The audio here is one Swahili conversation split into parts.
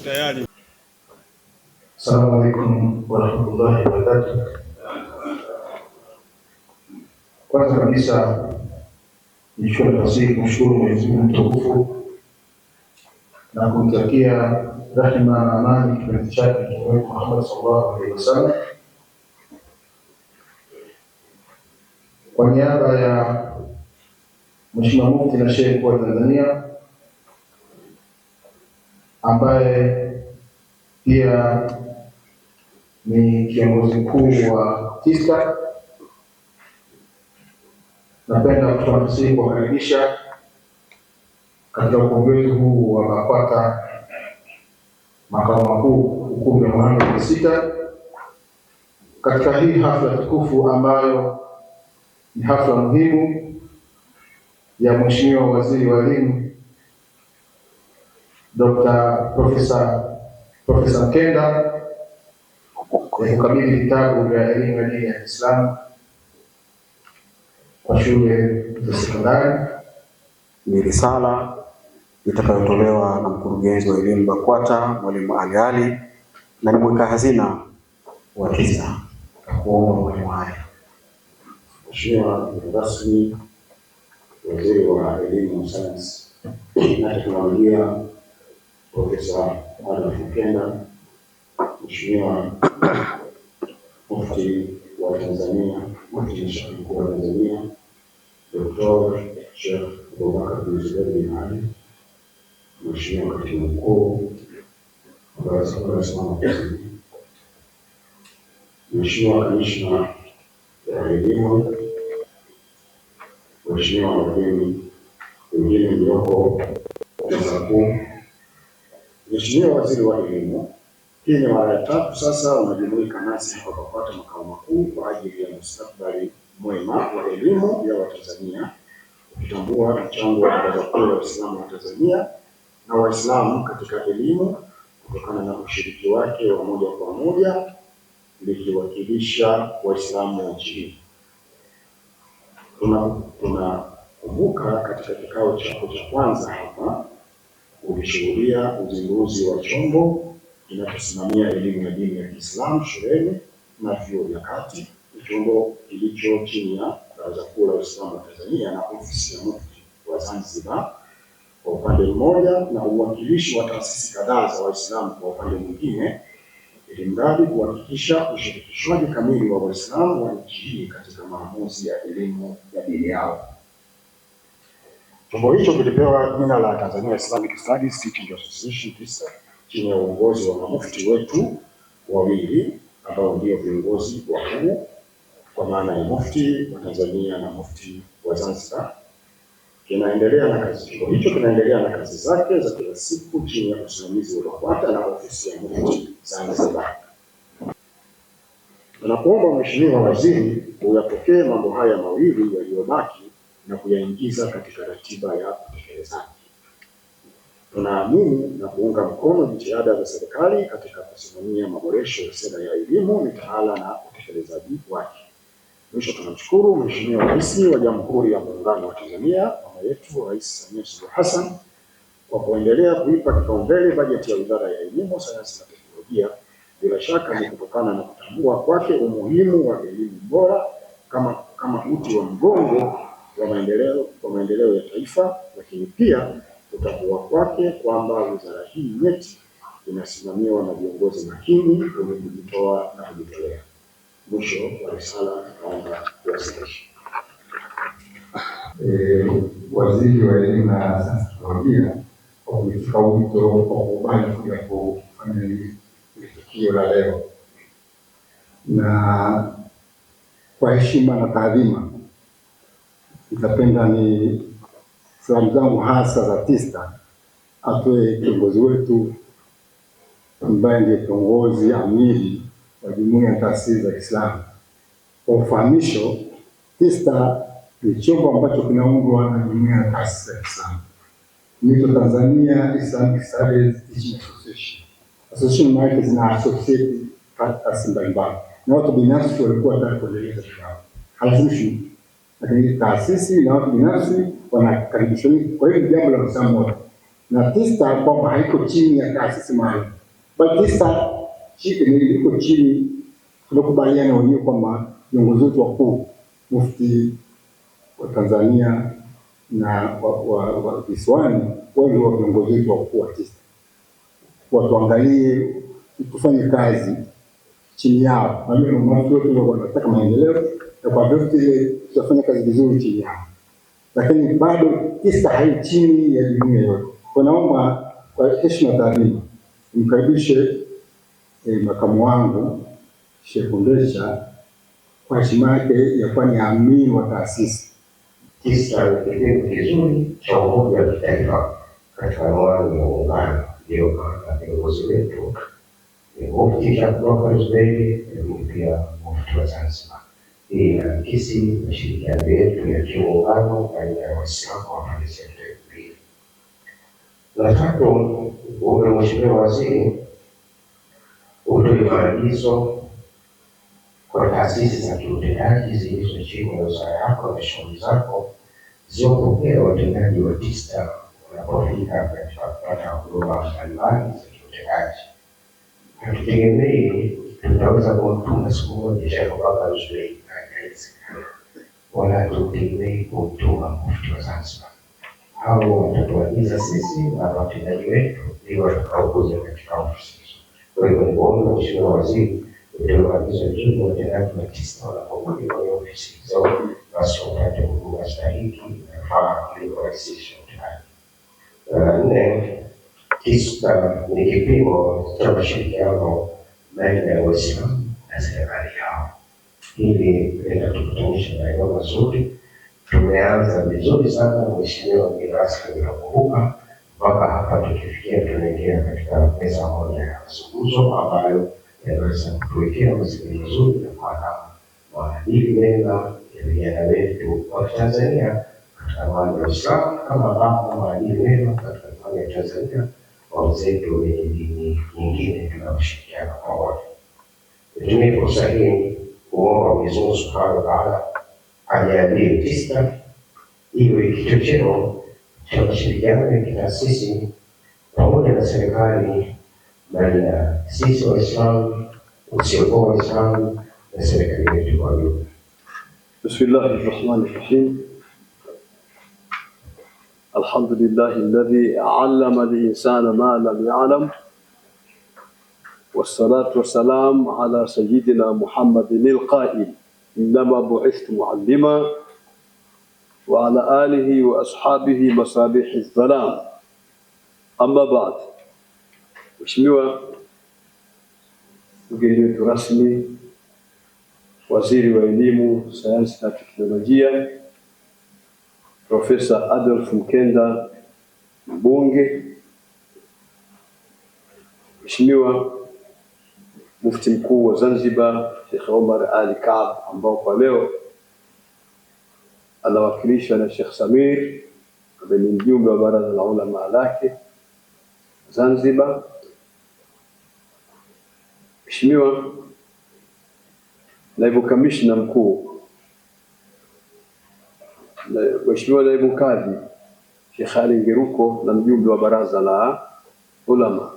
Tayari. Assalamu alaikum warahmatullahi wabarakatuh. Kwanza kabisa nichukue nafasi hii kumshukuru Mwenyezi Mungu mtukufu na kumtakia rehema na amani kipenzi chake Mtume Muhammad sallallahu alaihi wasallam. Kwa niaba ya Mheshimiwa Mufti na Sheikh wa Tanzania ambaye pia ni kiongozi mkuu wa TISTA, napenda kutoa nafasi hii kuwakaribisha katika ukumbi huu wa BAKWATA makao makuu ukumbi wa Mohamed VI katika hii hafla tukufu ambayo ni hafla muhimu ya Mheshimiwa Waziri wa Elimu Dr. Profesa Mkenda ya kukabidhi vitabu vya elimu ya dini ya Kiislamu kwa shule za sekondari. Ni risala itakayotolewa na mkurugenzi wa elimu BAKWATA Mwalimu Ali Ali na ni mweka hazina wa TISTA. Kuomba mwalimu haya. Mheshimiwa rasmi Waziri wa Elimu, Sayansi na Teknolojia Profesa Adolf Mkenda, Mheshimiwa Mufti wa Tanzania, Mufti Mkuu wa Tanzania Dr. Sheikh Abubakar bin Zubeir bin Ali, Mheshimiwa Katibu Mkuu wa Baraza Kuu la Tanzania, Mheshimiwa Kamishna wa Elimu, Mheshimiwa wageni wengine mlioko Baraza Kuu, Mheshimiwa Waziri wa Elimu, hii ni mara ya tatu sasa unajumuika nasi hapa BAKWATA makao makuu kwa ajili ya mustakabali mwema wa elimu ya Watanzania, ukitambua mchango wa Baraza Kuu la Waislamu wa Tanzania na Waislamu katika elimu kutokana na ushiriki wake wa moja kwa moja likiwakilisha Waislamu wa nchi hii. Tunakumbuka katika kikao chako cha kwanza hapa ulishuhudia uzinduzi wa chombo kinachosimamia elimu ya dini ya Kiislamu shuleni na vyuo vya kati, chombo kilicho chini ya Baraza Kuu la Waislamu wa Tanzania na ofisi ya Mufti wa Zanzibar kwa upande mmoja na uwakilishi wa taasisi kadhaa za Waislamu kwa upande mwingine, ili mradi kuhakikisha ushirikishwaji kamili wa Waislamu wa nchi hii katika maamuzi ya elimu ya dini yao. Chombo hicho kilipewa jina la Tanzania Islamic Studies Teaching Association TISTA, chini ya uongozi wa mufti wetu wawili ambao ndio viongozi wakuu kwa maana ya Mufti wa Tanzania na Mufti wa Zanzibar. Chombo hicho kinaendelea na kazi zake za kila siku chini ya usimamizi wa BAKWATA na ofisi ya Mufti Zanzibar. Tunakuomba Mheshimiwa Waziri uyapokee mambo haya mawili yaliyobaki na kuyaingiza katika ratiba ya utekelezaji. Tunaamini na kuunga mkono jitihada za serikali katika kusimamia maboresho ya sera ya elimu, mitaala na utekelezaji wake. Mwisho, tunamshukuru Mheshimiwa Rais wa Jamhuri ya Muungano wa Tanzania, mama yetu Rais Samia Suluhu Hassan, kwa kuendelea kuipa kipaumbele bajeti ya Wizara ya Elimu, Sayansi na Teknolojia. Bila shaka ni kutokana na kutambua kwake umuhimu wa elimu bora kama uti wa mgongo wa maendeleo ya taifa, lakini pia kutambua kwake kwamba wizara hii nyeti inasimamiwa na viongozi makini wenye kujitoa na kujitolea. Mwisho wa risala, naomba kuwasilisha. Waziri wa Elimu na Sayansi na Teknolojia kwa kuitika wito wa kukubali kuja kufanya hili tukio la leo, na kwa heshima na taadhima nitapenda ni salamu zangu hasa za TISTA atoe kiongozi wetu ambaye ndiye kiongozi amiri wa Jumuiya ya Taasisi za Kiislamu. Kwa ufahamisho, TISTA ni chombo ambacho kinaundwa na Jumuiya ya Taasisi za Kiislamu. Inaitwa Tanzania Islamic Studies Teaching Association. Association maana zina associate taasisi mbalimbali na watu binafsi walikuwa wanataka kuendeleza kikao. Halazimishi, lakini taasisi na watu binafsi wanakaribishwa. Kwa hiyo jambo la msamo na TISTA kwamba haiko chini ya taasisi maalum, bali TISTA iko chini, tunakubaliana wenyewe kwamba viongozi wetu wakuu, mufti wa Tanzania na wa visiwani, wao ndio viongozi wetu wakuu wa TISTA. Watuangalie, tufanye kazi chini yao. Na mimi na watu wote wanataka maendeleo, na kwa hivyo tutafanya kazi vizuri chini yao. Lakini bado TISTA hai chini ya jumuiya yote. Kwa naomba kwa heshima na taadhima nimkaribishe makamu wangu Sheikh Ndesha kwa heshima yake ya kuwa ni amiri wa taasisi. TISTA ni kitengo kizuri cha umoja wa kitaifa katika mwaka wa muungano. Ndio na viongozi wetu ni Mufti Sheikh Abdullah Zuberi, lakini pia Mufti wa Zanzibar. Hii inaakisi mashirikiano yetu ya kimuungano baina ya Waislamu wa pande zote mbili. La tatu, Mheshimiwa Waziri, utoe maagizo kwa taasisi za kiutendaji zilizo chini ya wizara yako na shughuli zako ziwapokea watendaji wa TISTA wanapofika katika kupata huduma mbalimbali za kiutendaji. Hatutegemei tutaweza kumtuma siku moja Sheikh Abdullah Zuberi, wala hatutegemei kumtuma Mufti wa Zanzibar. Hao watatuagiza sisi na watendaji wetu ndio watakaokuja katika ofisi hizo. Kwa hivyo niombe Mheshimiwa Waziri utoe maagizo juu watendaji wa TISTA wanapokuja kwenye ofisi hizo basi wapate huduma stahiki inafaa ili kurahisisha utendaji. La nne, TISTA ni kipimo cha mashirikiano baina ya Waislamu na serikali yao. Hili linatukutanisha maeneo mazuri. Tumeanza vizuri sana, Mheshimiwa mgeni rasmi, unakumbuka, mpaka hapa tukifikia tunaingia katika meza moja ya mazungumzo ambayo yanaweza kutuwekea mazingira mazuri na kuandaa maadili mema ya vijana wetu wa Tanzania katika mwanga wa Uislamu, kama ambavyo maadili mema katika mwanga wa Tanzania wa wenzetu wenye dini nyingine tunaoshirikiana pamoja. Nitumie fursa hii kuomba Mwenyezi Mungu Subhanahu wa Ta'ala ajalie TISTA iwe kichocheo cha mashirikiano ya kitaasisi pamoja na serikali baina ya sisi Waislamu, usiokuwa Waislamu na serikali yetu kwa ujumla. Bismillahirrahmanirrahim. Alhamdulillahi alladhi 'allama al-insana ma lam ya'lam. والصلاة والسلام على سيدنا محمد القائل إنما بعثت معلما وعلى آله وأصحابه مصابيح الظلام. أما بعد. Mheshimiwa mgeni wetu rasmi, Waziri wa Elimu, Sayansi na Teknolojia, Profesa Adolf Mkenda Mbunge, Mheshimiwa Mufti Mkuu wa Zanzibar Sheikh Omar Ali Kaab, ambao kwa leo anawakilishwa na Sheikh Samir ambaye ni mjumbe wa Baraza la Ulama lake Zanzibar. Mheshimiwa Naibu Kamishna Mkuu, Mheshimiwa Naibu Kadhi Sheikh Ali Ngeruko na mjumbe wa Baraza la Ulama,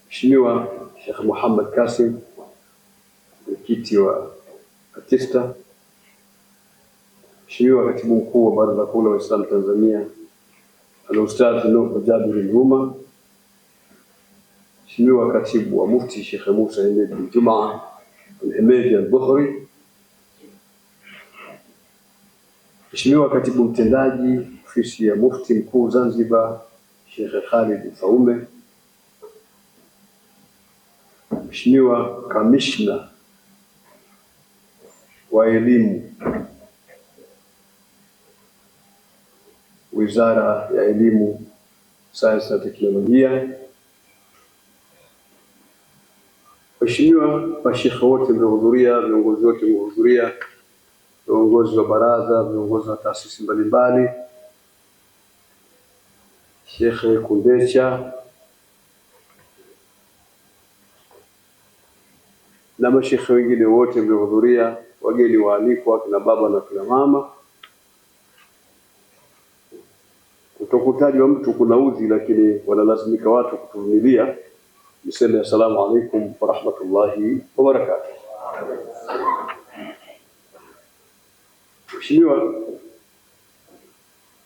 Mheshimiwa Sheikh Muhammad Kasim, mwenyekiti wa Katista, Mheshimiwa Katibu Mkuu wa Baraza Kuu la Waislamu Tanzania Al-Ustadh Nuh Jabir Numa, Mheshimiwa Katibu wa Mufti Sheikh Musa Hemed bin Juma Al-Hemedi Al-Bukhari, Mheshimiwa Katibu Mtendaji Ofisi ya Mufti Mkuu Zanzibar Sheikh Khalid Faume, Mheshimiwa Kamishna wa Elimu Wizara ya Elimu, Sayansi na Teknolojia, Mheshimiwa mashekhe wote mliohudhuria, viongozi wote mliohudhuria, viongozi wa baraza, viongozi wa taasisi mbalimbali, Sheikh Kundecha na mashekhe wengine wote mliohudhuria, wageni waalikwa, kina baba na kina mama. Kutokutajwa mtu kuna udhi, lakini wanalazimika watu kutuvumilia. Niseme assalamu alaikum wa rahmatullahi wa barakatuh. Mheshimiwa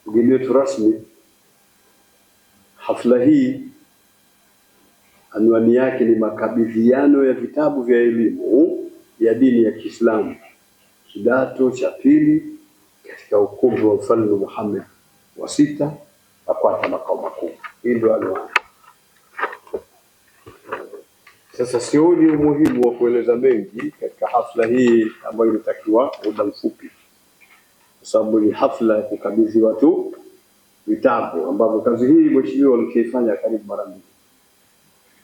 mgeni wetu rasmi, hafla hii anwani yake ni makabidhiano ya vitabu vya elimu ya dini ya Kiislamu kidato cha pili katika ukumbi wa Mfalme Muhammad wa 6 BAKWATA makao makuu. Hii ndio anwani. Sasa sioni umuhimu wa kueleza mengi katika hafla hii ambayo inatakiwa muda mfupi, kwa sababu ni hafla ya kukabidhi watu vitabu ambavyo kazi hii mheshimiwa alikifanya karibu mara mbili.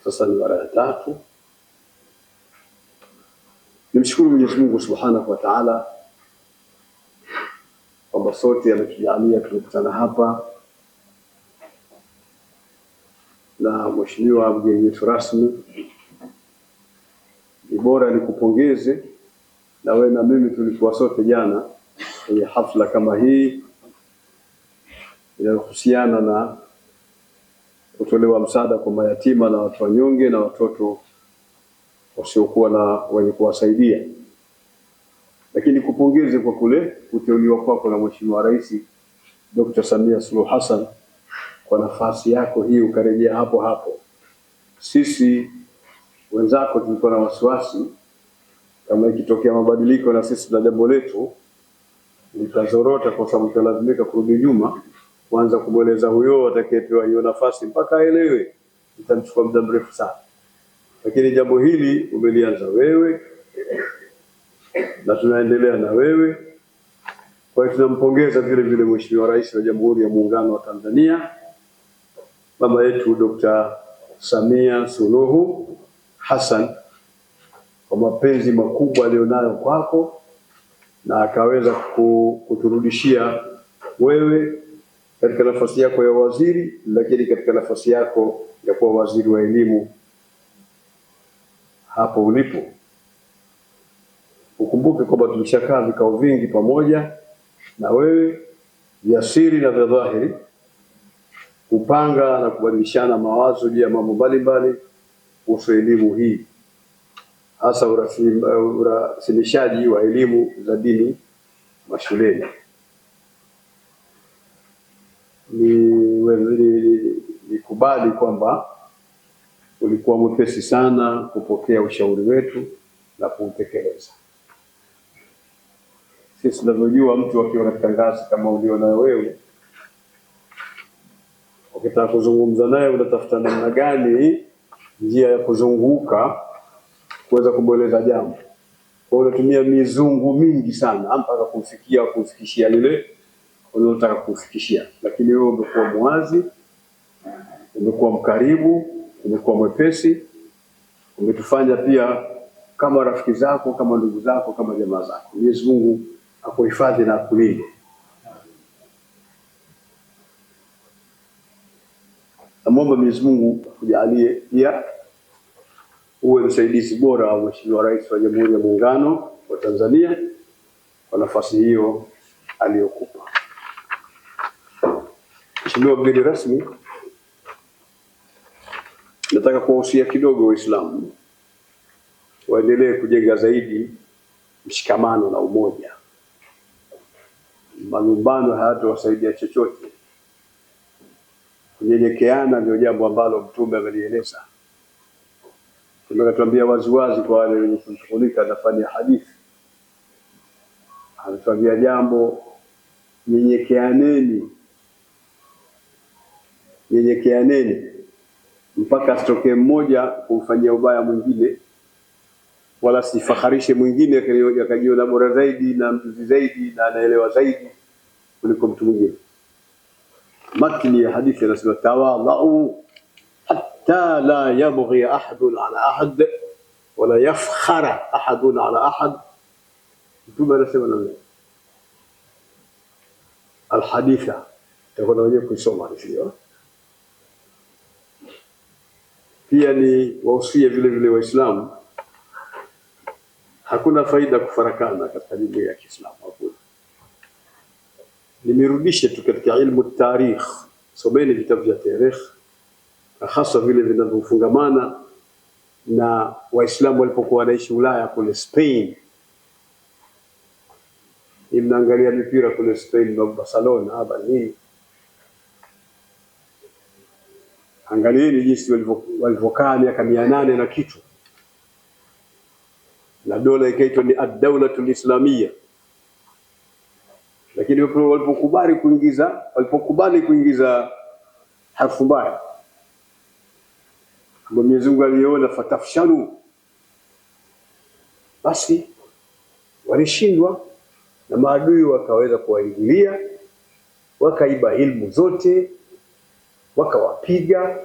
Sasa ni mara ya 3. Nimshukuru Mwenyezi Mungu Subhanahu wa Ta'ala kwamba sote ametujalia tukutana hapa, na mheshimiwa mgeni wetu rasmi, ni bora nikupongeze na wewe na mimi tulikuwa sote jana kwenye hafla kama hii inayohusiana na kutolewa msaada kwa mayatima na watu wanyonge na watoto wasiokuwa na wenye kuwasaidia. Lakini kupongeze kwa kule kuteuliwa kwako na Mheshimiwa Rais Dr. Samia Suluhu Hassan kwa nafasi yako hii, ukarejea hapo hapo. Sisi wenzako tulikuwa na wasiwasi kama ikitokea mabadiliko na sisi na jambo letu litazorota, kwa sababu tutalazimika kurudi nyuma kuanza kumweleza huyo atakayepewa hiyo nafasi mpaka aelewe, itachukua muda mrefu sana. Lakini jambo hili umelianza wewe na tunaendelea na wewe. Kwa hiyo tunampongeza vile vile Mheshimiwa Rais wa Jamhuri ya Muungano wa Tanzania, mama yetu Dr. Samia Suluhu Hassan, kwa mapenzi makubwa alionayo kwako, na akaweza kuturudishia wewe katika nafasi yako ya waziri, lakini katika nafasi yako ya kuwa waziri wa elimu hapo ulipo. Ukumbuke kwamba tulishakaa vikao vingi pamoja na wewe, vya siri na vya dhahiri, kupanga na kubadilishana mawazo juu ya mambo mbalimbali kuhusu elimu hii, hasa urasimishaji wa elimu za dini mashuleni. Nikubali kwamba ulikuwa mwepesi sana kupokea ushauri wetu na kuutekeleza. Sisi tunavyojua, mtu akiwa katika ngazi kama uliona wewe, ukitaka kuzungumza naye unatafuta namna gani, njia ya kuzunguka kuweza kumweleza jambo. Kwa hiyo unatumia mizungu mingi sana mpaka kumfikishia lile unalotaka kufikishia. Lakini wewe umekuwa mwazi, umekuwa mkaribu, umekuwa mwepesi, umetufanya pia kama rafiki zako, kama ndugu zako, kama jamaa zako. Mwenyezi Mungu akuhifadhi na akulinde. Naomba Mwenyezi Mungu akujalie pia uwe msaidizi bora wa Mheshimiwa Rais wa Jamhuri ya Muungano wa Tanzania kwa nafasi hiyo aliyokupa. Mheshimiwa mgeni rasmi, nataka kuwahusia kidogo Waislamu waendelee kujenga zaidi mshikamano na umoja. Malumbano hayatawasaidia chochote. Kunyenyekeana ndio jambo ambalo Mtume amelieleza. Tumetuambia waziwazi kwa wale wenye kushughulika na fani ya hadithi. Anatuambia jambo, nyenyekeaneni. Nyenyekeaneni mpaka asitokee mmoja kumfanyia ubaya mwingine, wala sifaharishe mwingine akajiona bora zaidi na mjuzi zaidi na anaelewa zaidi kuliko mtu mwingine. Matni ya hadithi inasema tawadhu hatta la yabghi ahadun ala ahad wala yafkhara ahadun ala ahad. Mtume anasema nini? Alhaditha takwenda wenyewe kusoma hiyo. Pia ni wahusia vile vile Waislamu, hakuna faida kufarakana katika dini ya Kiislamu. Hakuna. Nimerudisha tu katika ilmu tarikh, someni vitabu vya tarikh, na hasa vile vinavyofungamana na Waislamu walipokuwa wanaishi Ulaya kule Spain. Mnaangalia mipira kule Spain na Barcelona hapa nini? Angalieni jinsi walivyokaa miaka 800 na kitu. Na dola ikaitwa ni ad-dawlatul islamiyya. Lakini walipokubali kuingiza harfu mbaya, Mwenyezi Mungu aliona fatafshalu, basi walishindwa na maadui wakaweza kuwaingilia, wakaiba ilmu zote, wakawapiga,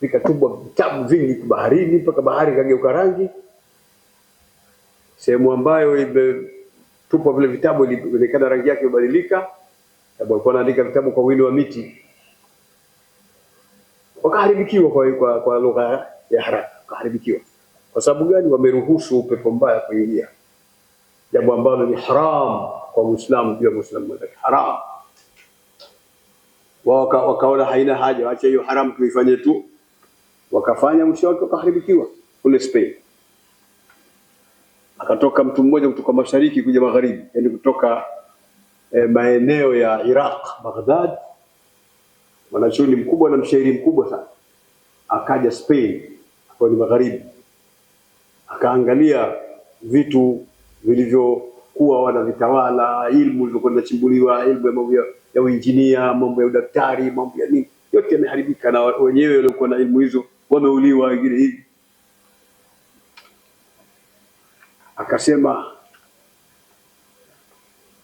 vikatupwa vitabu vingi baharini mpaka bahari kageuka rangi. Sehemu ambayo imetupwa vile vitabu ilionekana rangi yake ibadilika, sababu walikuwa wanaandika vitabu kwa wino wa miti. Wakaharibikiwa kwa lugha ya haraka, wakaharibikiwa. Kwa sababu gani? Wameruhusu upepo mbaya kuingia, jambo ambalo ni haram kwa Muislamu. Jua Muislamu ni haram. Wakaona haina haja, acha hiyo haram tuifanye tu. Wakafanya, mwisho wake wakaharibikiwa kule Spain. Akatoka mtu mmoja kutoka mashariki kuja magharibi, yani kutoka maeneo ya Iraq, Baghdad, mwanachuoni mkubwa na mshairi mkubwa sana, akaja Spain kwa ni magharibi, akaangalia vitu vilivyokuwa wanavitawala, ilmu zilizokuwa zinachimbuliwa, ilmu ya mambo ya uinjinia, mambo ya udaktari, mambo ya nini, yote yameharibika na wenyewe waliokuwa na ilmu hizo wameuliwa wengine hivi.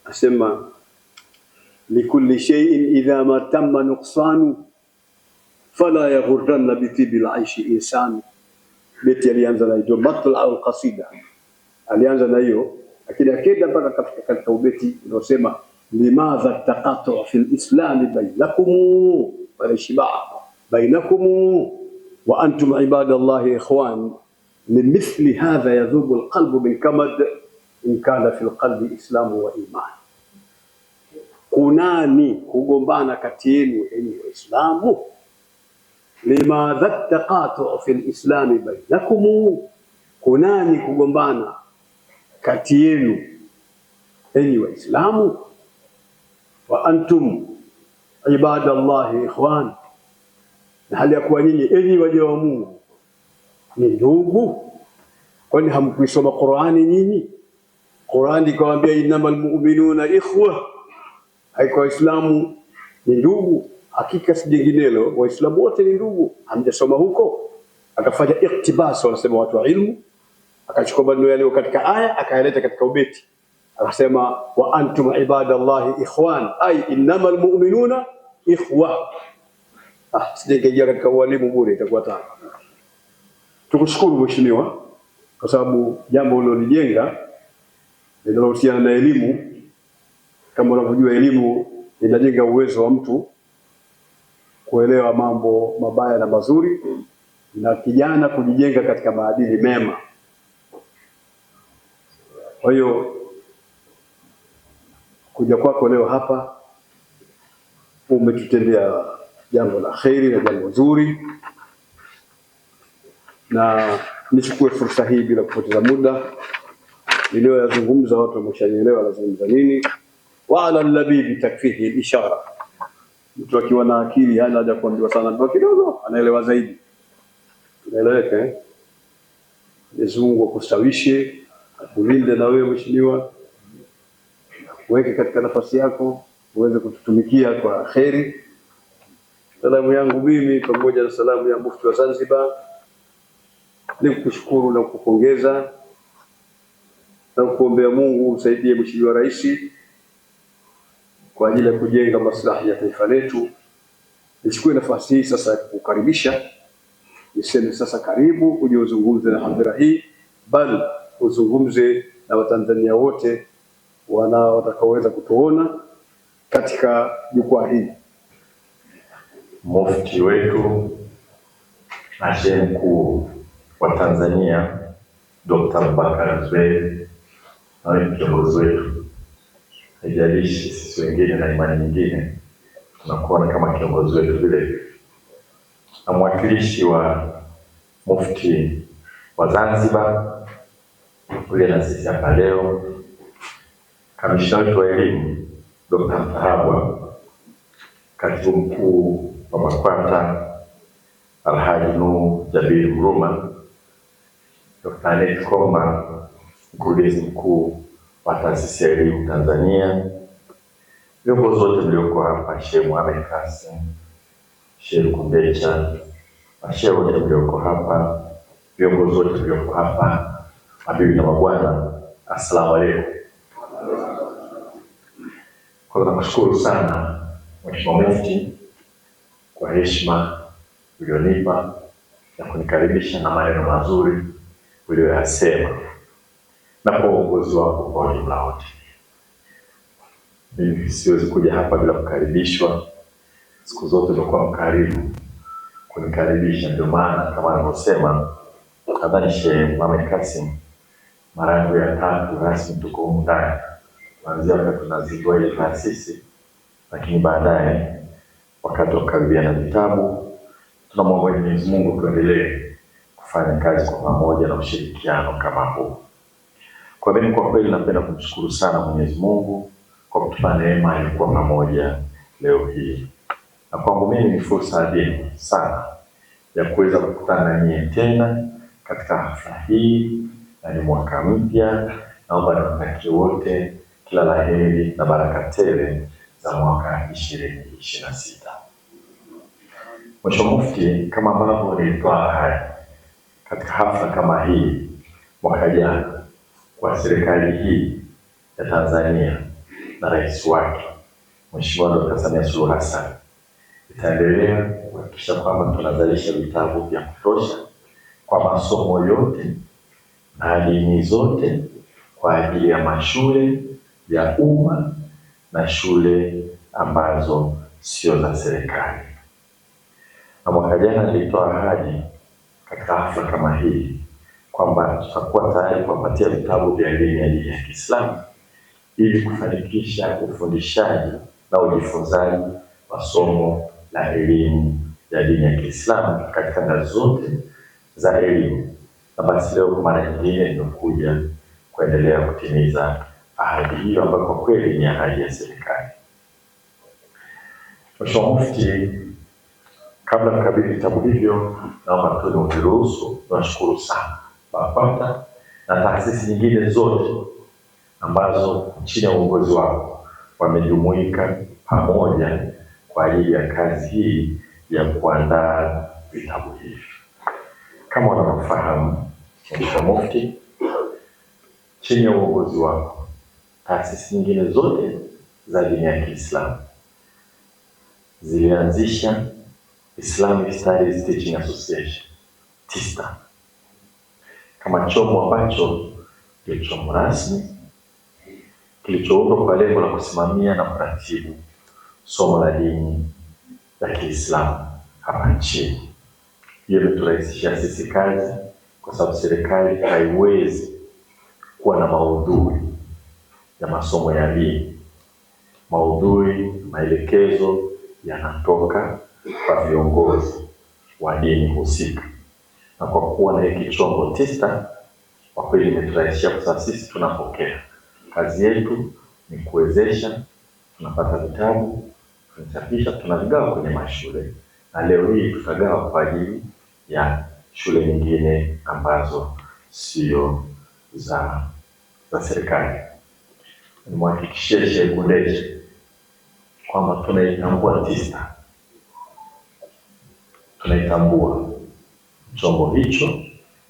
Asema likulli shay'in idha ma tamma nuqsanu fala yaghurranna bitibil aishi insani. Beti alianza na hiyo matla au qasida, alianza na hiyo, lakini akenda mpaka katika ubeti unaosema limadha taqatu fil islam bainakum wa shibaa bainakum wa antum ibadallahi ikhwan limithli hadha yadhubu alqalbu min kamad in kana fil qalbi islamu wa iman. Kunani kugombana kati yenu enyi Waislamu? Limadha taqatu fil islam bainakum, kunani kugombana kati yenu enyi Waislamu? Wa antum ibadallahi ikhwan, na hali ya kuwa nyinyi enyi waja wa Mungu ni ndugu. Kwani hamkuisoma Qur'ani nyinyi? Qur'ani ikawaambia innamal mu'minuna ikhwa, haiko Waislamu ni ndugu. Hakika si jinginelo, Waislamu wote ni ndugu. Hamjasoma huko? Akafanya iktibas, wanasema watu wa ilmu, akachukua maneno yale katika aya akayaleta katika ubeti, akasema wa antum ibadallahi ikhwan, ay innamal mu'minuna ikhwa. Sijengejia katika ualimu bure, itakuwa tabu. Tukushukuru mheshimiwa kwa sababu jambo ulilolijenga linalohusiana na elimu. Kama unavyojua, elimu inajenga uwezo wa mtu kuelewa mambo mabaya na mazuri, na kijana kujijenga katika maadili mema. Kwa hiyo kuja kwako leo hapa umetutendea jambo la kheri na jambo zuri, na nichukue fursa hii bila kupoteza muda, niliyoyazungumza watu wameshanielewa nazungumza nini. Wa ala labibi takfihi ishara, mtu akiwa na akili hana haja kuambiwa sana, ndio kidogo anaelewa zaidi. Unaeleweka eh? Mwenyezi Mungu akustawishe, akulinde na wewe mheshimiwa, weke katika nafasi yako uweze kututumikia kwa kheri. Salamu yangu mimi pamoja na salamu ya Mufti wa Zanzibar ni kukushukuru na kukupongeza na kukuombea Mungu umsaidie Mheshimiwa Rais kwa ajili ya kujenga maslahi ya taifa letu. Nichukue nafasi hii sasa ya kukukaribisha, niseme sasa karibu uje uzungumze na hadhira hii, bali uzungumze na Watanzania wote watakaoweza kutuona katika jukwaa hili. Mufti wetu na Shehe Mkuu wa Tanzania Dr. Abubakar Zuberi, na kiongozi wetu, haijalishi sisi wengine na imani nyingine tunakuona kama kiongozi wetu vile, na mwakilishi wa Mufti wa Zanzibar ule na sisi hapa leo, kamishna wetu wa elimu Dr. Mtahabwa, katibu mkuu wa BAKWATA Alhaji Nuh Jabir Mruma, Dr. Anet Komba, mkurugenzi mkuu wa taasisi ya elimu Tanzania, viongozi wote mlioko hapa, Sheikh Mohamed Kasim, Sheikh Kundecha, mashehe wote mlioko hapa, viongozi wote mlioko hapa, mabibi na mabwana, assalamu alaikum. Kwa nakushukuru sana Mheshimiwa Mufti kwa heshima ulionipa na kunikaribisha na maneno mazuri uliyoyasema na kwa uongozi wako kwa ujumla wote. Mimi siwezi kuja hapa bila kukaribishwa. Siku zote umekuwa mkarimu kunikaribisha, ndio maana kama anavyosema nadhani Sheikh Mohamed Kasim, mara yangu ya 3 rasmi tuko humu ndani, kuanzia wakati tunazindua ile taasisi, lakini baadaye wakati wa kukabiliana na vitabu. Tunamwomba Mwenyezi Mungu tuendelee kufanya kazi kwa pamoja na ushirikiano kama huu. Kwa mimi kwa kweli napenda kumshukuru sana Mwenyezi Mungu kwa kutupa neema ya kuwa pamoja leo hii. Na kwangu mimi ni fursa adhimu sana ya kuweza kukutana na nyinyi tena katika hafla hii, na ni mwaka mpya. Naomba niwatakie wote kila la heri na baraka tele za mwaka 2026. Mheshimiwa Mufti, kama ambavyo nilitoa ahadi katika hafla kama hii mwaka jana kwa serikali hii ya Tanzania na rais wake Mheshimiwa Dr. Samia Suluhu Hassan, itaendelea kuhakikisha kwamba tunazalisha vitabu vya kutosha kwa masomo yote na dini zote kwa ajili ya mashule ya umma na shule ambazo sio za serikali. Na mwaka jana nilitoa ahadi katika hafla kama hii kwamba tutakuwa tayari kuwapatia vitabu vya elimu ya dini ya Kiislamu ili kufanikisha ufundishaji na ujifunzaji wa somo la elimu ya dini ya Kiislamu katika ngazi zote za elimu. Na basi leo kwa mara nyingine nimekuja kuendelea kutimiza ahadi hiyo ambayo kwa kweli ni ahadi ya serikali. Mheshimiwa Mufti, kabla mkabidhi vitabu hivyo, naomba tu niruhusu niwashukuru sana BAKWATA na taasisi nyingine zote ambazo chini ya uongozi wako wamejumuika pamoja kwa ajili ya kazi hii ya kuandaa vitabu hivi. Kama unavyofahamu Mheshimiwa Mufti, chini ya uongozi wako taasisi nyingine zote za dini ya Kiislamu zilianzisha Islamic Studies Teaching Association TISTA kama chombo ambacho ndio chombo rasmi kilichoundwa kwa lengo la kusimamia na kuratibu somo la dini ya Kiislamu hapa nchini. Hiyo imeturahisishia sisi kazi, kwa sababu serikali haiwezi kuwa na maudhui ya masomo ya dini. Maudhui, maelekezo yanatoka kwa viongozi wa dini husika. na kwa kuwa na hiki chombo TISTA, kwa kweli imeturahisishia kwa sababu sisi tunapokea. Kazi yetu ni kuwezesha, tunapata vitabu, tunachapisha, tunavigawa kwenye mashule, na leo hii tutagawa kwa ajili ya shule nyingine ambazo sio za serikali. Nimhakikishie Sheikh Kundeje kwamba tunaitambua TISTA, tunaitambua. Chombo hicho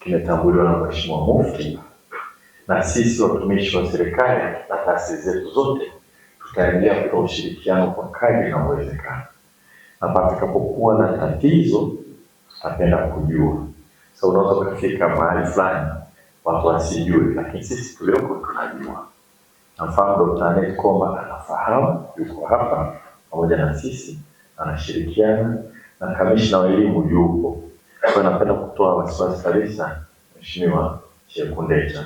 kimetambuliwa na Mheshimiwa Mufti, na sisi watumishi wa serikali na taasisi zetu zote tutaendelea kutoa ushirikiano kwa kadri inavyowezekana, na patakapokuwa na tatizo tutapenda kujua. So unaweza kufika mahali fulani watu wasijue, lakini sisi tulioko tunajua. Na mfano Dr. Annette Komba anafahamu, yuko hapa pamoja na sisi, anashirikiana na kamishna wa elimu yupo. Kwa napenda kutoa wasiwasi kabisa Mheshimiwa Sheikh Kundeje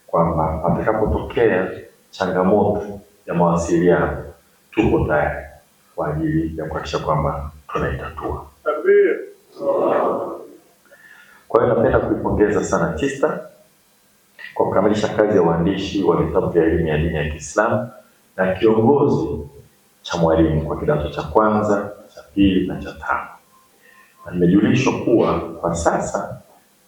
kwamba patakapotokea changamoto ya mawasiliano tupo tayari kwa ajili ya kuhakikisha kwamba tunaitatua. Kwa hiyo napenda kuipongeza sana TISTA kwa kukamilisha kazi ya uandishi wa vitabu vya elimu ya dini ya Kiislamu na kiongozi cha mwalimu kwa kidato cha kwanza, cha pili na cha tano. Na nimejulishwa kuwa kwa sasa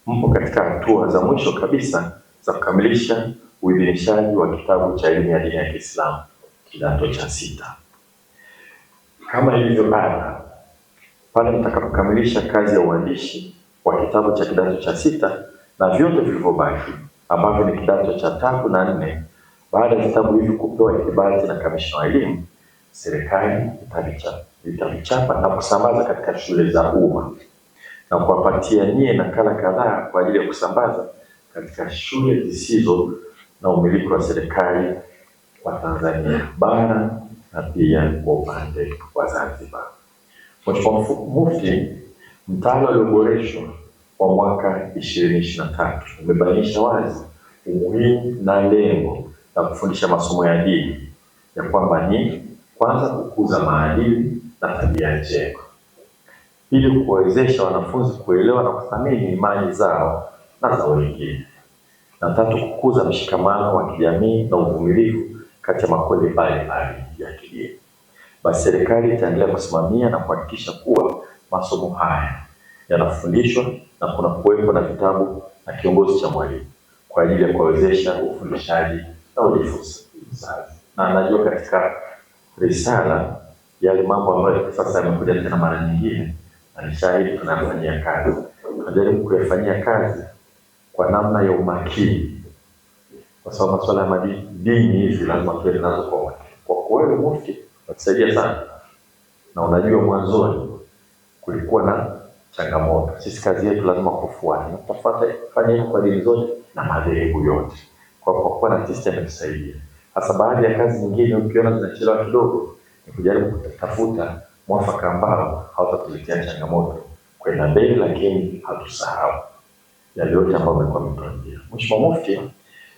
mpo katika hatua za mwisho kabisa za kukamilisha uidhinishaji wa kitabu cha elimu ya dini ya Kiislamu kidato cha 6. Kama ilivyo ada, pale mtakapokamilisha kazi ya uandishi wa kitabu cha kidato cha 6 na vyote vilivyobaki ambavyo ni kidato cha 3 na 4, baada ya vitabu hivi kupewa ithibati na kamishna wa elimu, serikali itavichapa na kusambaza katika shule za umma na kuwapatia nyie nakala kadhaa kwa ajili ya kusambaza katika shule zisizo na umiliki wa serikali wa Tanzania bara na pia kwa upande wa Zanzibar. Mheshimiwa Mufti, mtaala ulioboreshwa wa mwaka 2023 umebainisha wazi umuhimu na lengo la kufundisha masomo ya dini ya kwamba ni kwanza kukuza maadili na tabia njema, ili kuwawezesha wanafunzi kuelewa na kuthamini imani zao na za wengine, na 3 kukuza mshikamano wa kijamii na uvumilivu kati ya makundi mbalimbali ya kidini. Basi serikali itaendelea kusimamia na kuhakikisha kuwa masomo haya yanafundishwa na kuna kuwepo na vitabu na kiongozi cha mwalimu kwa ajili ya kuwezesha ufundishaji na ujifunzaji. Na najua katika risala yale mambo ambayo sasa yamekuja tena mara nyingine, na ni shahidi tunafanyia kazi. Tunajaribu kuyafanyia kazi kwa namna ya umakini, kwa sababu masuala ya dini hizi lazima tuwe nazo kwa umakini. Kwa kweli Mufti watusaidia sana, na unajua mwanzoni kulikuwa na changamoto. Sisi kazi yetu lazima kufuata na tutafuata fanya hivyo kwa dini zote na madhehebu yote. Kwa kuwa na TISTA imetusaidia. Hasa baadhi ya kazi nyingine ukiona zinachelewa kidogo, ni kujaribu kutafuta mwafaka ambao hautatuletea changamoto kwenda mbele, lakini hatusahau yale yote ambayo yamekuwa yametuanzia. Mheshimiwa Mufti,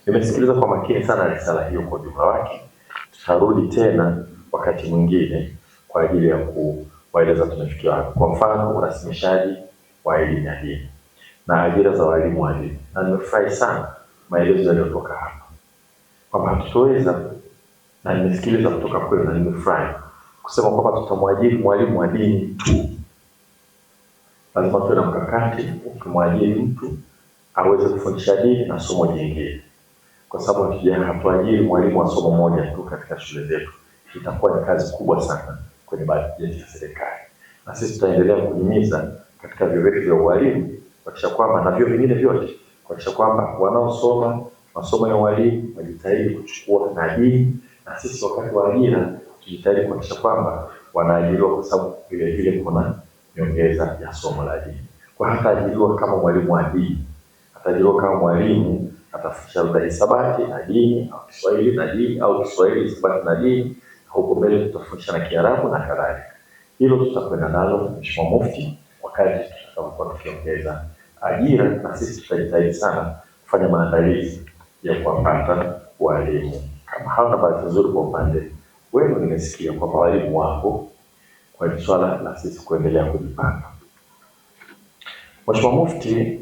nimesikiliza kwa makini sana risala hiyo kwa jumla wake. Tutarudi tena wakati mwingine kwa ajili ya kuwaeleza tumefikia wapi. Kwa mfano, urasimishaji wa elimu ya dini na ajira za walimu wa dini. Na nimefurahi sana maelezo yaliyotoka hapa kwamba hatutoweza, na nimesikiliza kutoka kwenu na nimefurahi kusema kwamba tutamwajiri mwalimu wa dini tu. Lazima tuwe na mkakati ukimwajiri mtu aweze kufundisha dini na somo jingine, kwa sababu hatuajiri mwalimu wa somo moja tu katika shule zetu. Itakuwa ni kazi kubwa sana kwenye bajeti ya serikali, na sisi tutaendelea kuhimiza katika vyuo vyetu vya ualimu kuhakikisha kwamba na vyuo vingine vyote kuhakikisha kwamba wanaosoma masomo ya ualimu wajitahidi kuchukua na dini, na sisi wakati wa ajira tujitahidi kuhakikisha kwamba wanaajiriwa, kwa sababu vile vile kuna nyongeza ya somo la dini. Kwa hata ajiriwa kama mwalimu wa dini, atajiriwa kama mwalimu atafundisha lugha ya hisabati na dini, au Kiswahili na dini, au Kiswahili hisabati na dini, huko mbele tutafundisha na Kiarabu na kadhalika. Hilo tutakwenda nalo Mheshimiwa Mufti wakati tutakapokuwa tukiongeza ajira, na sisi tutajitahidi sana kufanya maandalizi ya kuwapata walimu kama hao. Na bahati nzuri kwa upande wenu nimesikia kwamba walimu wako, kwa swala la sisi kuendelea kujipanga. Mheshimiwa Mufti,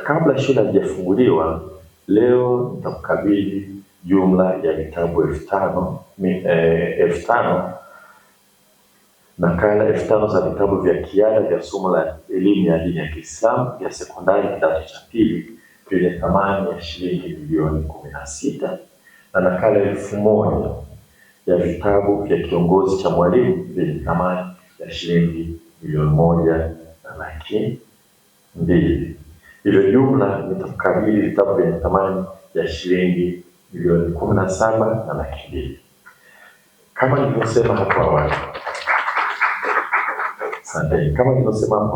Kabla shule haijafunguliwa, leo nitakukabidhi jumla ya vitabu 5,000 nakala 5,000 za vitabu vya kiada vya somo la elimu ya dini ya Kiislamu vya sekondari kidato cha pili vyenye thamani ya shilingi milioni 16 na nakala 1,000 ya vitabu vya kiongozi cha mwalimu vyenye thamani ya shilingi milioni 1,200,000. Hivyo jumla nitakukabidhi vitabu vyenye thamani ya shilingi milioni 17,200,000. Kama nilivyosema hapo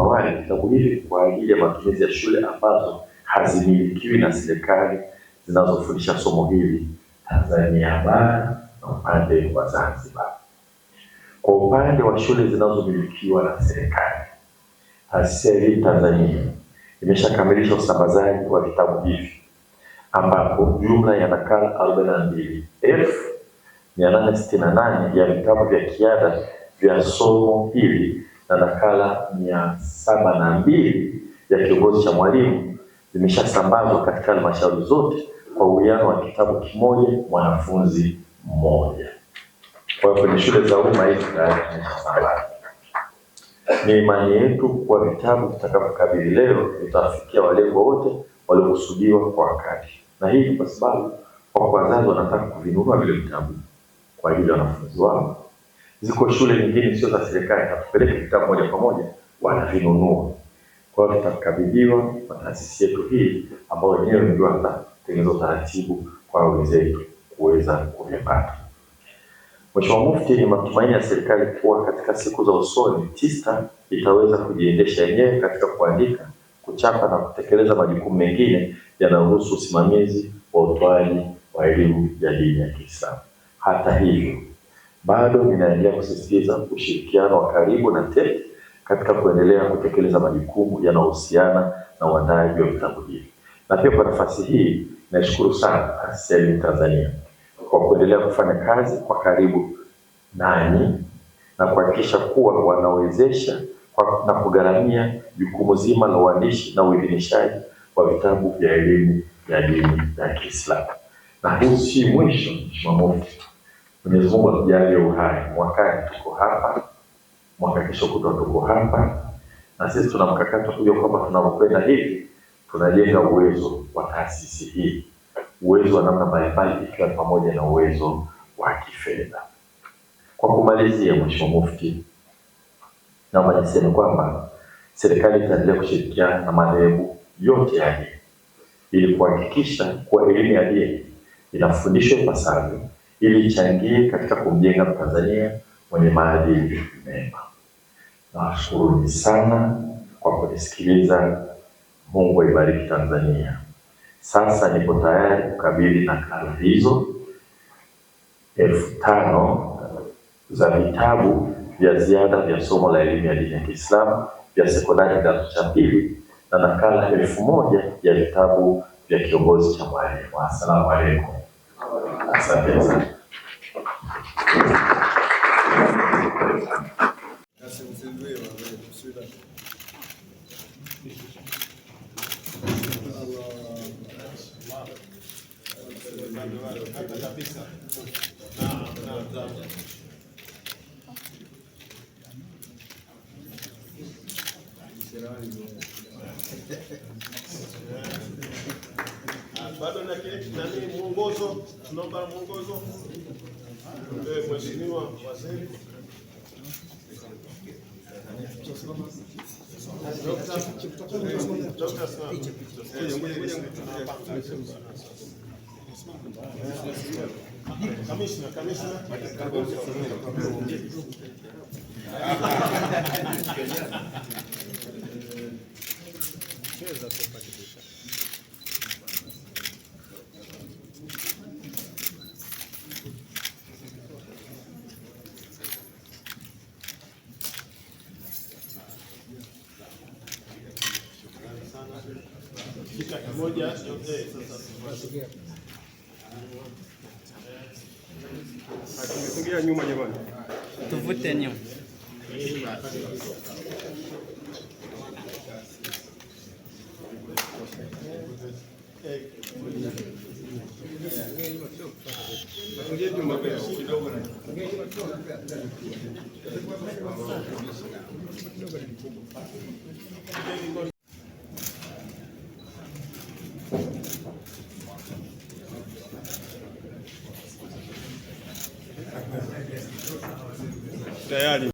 awali, vitabu hivi kwa ajili ya matumizi ya shule ambazo hazimilikiwi na serikali zinazofundisha somo hili Tanzania bara na upande wa Zanzibar. Kwa upande wa shule zinazomilikiwa na serikali, Taasisi ya Elimu Tanzania imeshakamilisha usambazaji wa vitabu hivi ambapo jumla ya nakala 42,868 ya vitabu vya kiada vya somo hili na nakala 702 ya kiongozi cha mwalimu zimeshasambazwa katika halmashauri zote kwa uwiano wa kitabu kimoja mwanafunzi mmoja. Kwa hiyo kwenye shule za umma hizi tayari tumeshasambaza. Ni imani yetu kuwa vitabu vitakapokabidhi leo vitawafikia walengwa wote waliokusudiwa kwa wakati, na hii kwa sababu kwa wazazi wanataka kuvinunua vile vitabu kwa ajili ya wanafunzi wao. Ziko shule nyingine sio za serikali, hatupeleke vitabu moja kwa moja, wanavinunua. Kwa hiyo tutakabidhiwa na taasisi yetu hii ambayo wenyewe ndio watatengeneza utaratibu kwa wenzetu kuweza kuvipata. Mheshimiwa Mufti, ni matumaini ya serikali kuwa katika siku za usoni TISTA itaweza kujiendesha yenyewe katika kuandika, kuchapa na kutekeleza majukumu mengine yanayohusu usimamizi wa utoaji wa elimu ya dini ya Kiislamu. Hata hivyo, bado ninaendelea kusisitiza ushirikiano wa karibu na TET katika kuendelea kutekeleza majukumu yanayohusiana na uandaaji wa vitabu hivi. Na pia kwa nafasi hii nashukuru sana Taasisi ya Elimu Tanzania kwa kuendelea kufanya kazi kwa karibu nanyi na kuhakikisha kuwa wanawezesha na kugharamia jukumu zima la uandishi na uidhinishaji wa vitabu vya elimu ya dini ya Kiislamu. Na huu si mwisho, Mheshimiwa Mufti. Mwenyezi Mungu atujalie uhai. Mwakani tuko hapa, mwaka kesho kutwa tuko hapa, na sisi tuna mkakati wa kujua kwamba tunapokwenda hivi tunajenga uwezo wa taasisi hii, uwezo wa namna mbalimbali, ikiwa pamoja na uwezo wa kifedha. Kwa kumalizia, Mheshimiwa Mufti, naomba niseme kwamba serikali itaendelea kushirikiana na madhehebu yote ya dini ili kuhakikisha kuwa elimu ya dini inafundishwa ipasavyo ili ichangie katika kumjenga Mtanzania mwenye maadili mema. Nawashukuruni sana kwa kunisikiliza. Mungu aibariki Tanzania. Sasa nipo tayari kukabidhi nakala hizo 5,000 za vitabu vya ziada vya somo la elimu ya dini ya Kiislamu vya sekondari kidato cha pili na nakala 1,000 ya vitabu vya kiongozi cha mwalimu. Asalamu alaykum. Asante sana. Bado na nani muongozo, tunaomba muongozo. Mheshimiwa Waziri. Kamishna. Moja tumefungia nyuma jamani. Tuvute nyuma. Tayari.